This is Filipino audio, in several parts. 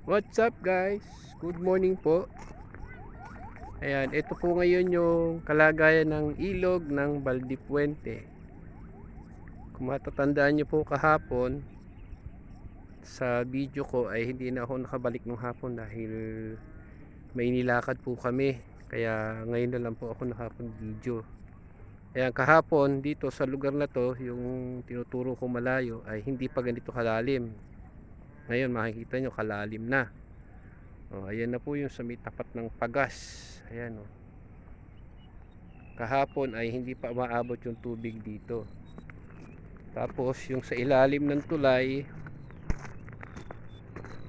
What's up guys? Good morning po. Ayan, ito po ngayon yung kalagayan ng ilog ng Baldipuente. Kung matatandaan nyo po kahapon sa video ko ay hindi na ako nakabalik ng hapon dahil may nilakad po kami. Kaya ngayon na lang po ako nakapag-video. Ayan, kahapon dito sa lugar na to, yung tinuturo ko malayo ay hindi pa ganito kalalim. Ngayon makikita nyo kalalim na. Ayan na po yung sa may tapat ng Pagas. Ayan o. Kahapon ay hindi pa maabot yung tubig dito. Tapos yung sa ilalim ng tulay,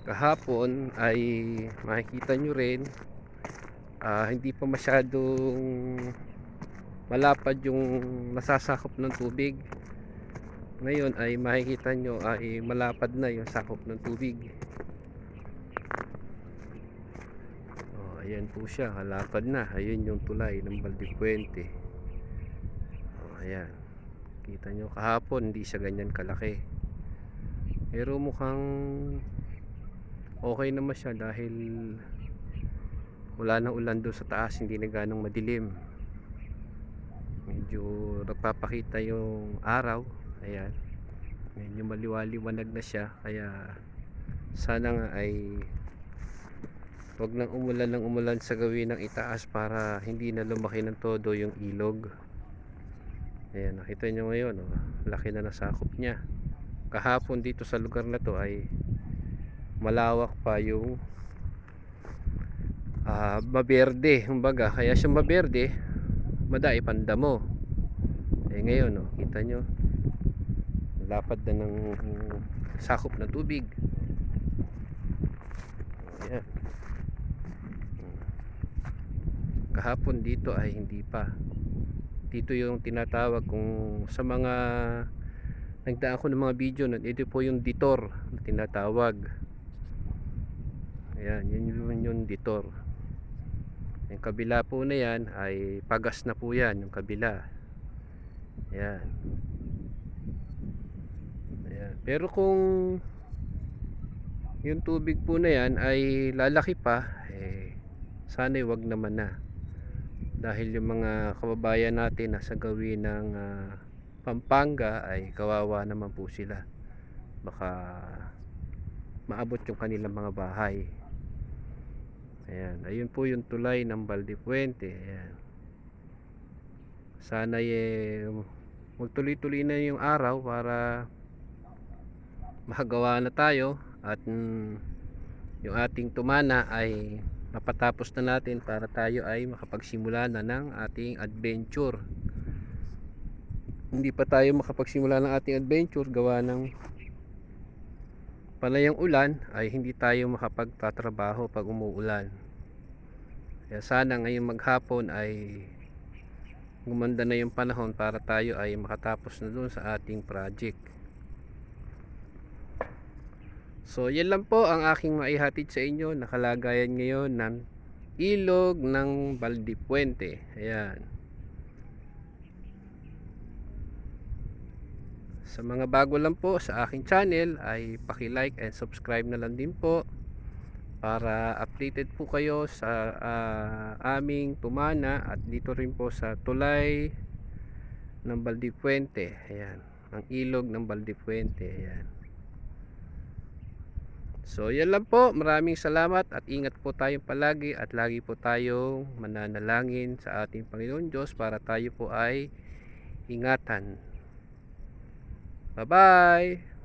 kahapon ay makikita nyo rin, hindi pa masyadong malapad yung nasasakop ng tubig. Ngayon ay makikita nyo ay malapad na yung sakop ng tubig. Ayan po siya, halapad na. Ayun yung tulay ng Baldipuente. Ayan. Kita nyo kahapon hindi siya ganyan kalaki. Pero mukhang okay naman siya dahil wala nang ulan doon sa taas, hindi na ganong madilim. Medyo nagpapakita yung araw. Ayan. Medyo maliwaliwanag na siya. Kaya sana nga ay wag nang umulan sa gawin ng itaas para hindi na lumaki ng todo yung ilog. Ayan, nakita nyo ngayon, laki na nasakop niya. Kahapon dito sa lugar na to ay malawak pa yung maberde, kumbaga. Kaya siya maberde, madai pandamo. Ngayon, kita nyo, lapad na ng sakop ng tubig. Ayan. Kahapon dito ay hindi pa. Dito yung tinatawag kung sa mga nagdaan ko ng mga video nun, ito po yung ditor na tinatawag. Ayan, yun yung ditor. Yung kabila po na yan ay Pagas na po yan, yung kabila. Ayan. Ayan. Pero kung yung tubig po na yan ay lalaki pa, sana'y wag naman na. Dahil yung mga kababayan natin nasa gawin ng Pampanga ay kawawa naman po sila. Baka maabot yung kanilang mga bahay. Ayan, ayun po yung tulay ng Baldipuente. Ayan. Sana magtuloy-tuloy na yung araw para makagawa na tayo at yung ating tumana ay mapatapos na natin para tayo ay makapagsimula na ng ating adventure. Hindi pa tayo makapagsimula ng ating adventure gawa ng palayang ulan ay hindi tayo makapagtatrabaho pag umuulan. Kaya sana ngayong maghapon ay gumanda na yung panahon para tayo ay makatapos na dun sa ating project. So yan lang po ang aking maihatid sa inyo na kalagayan ngayon ng ilog ng Baldipuente. Ayan. Sa mga bago lang po sa aking channel ay paki-like and subscribe na lang din po para updated po kayo sa aming tumana at dito rin po sa tulay ng Baldipuente. Ayan, ang ilog ng Baldipuente. Ayan. So yan lang po, maraming salamat at ingat po tayong palagi at lagi po tayong mananalangin sa ating Panginoon Diyos para tayo po ay ingatan. Bye bye.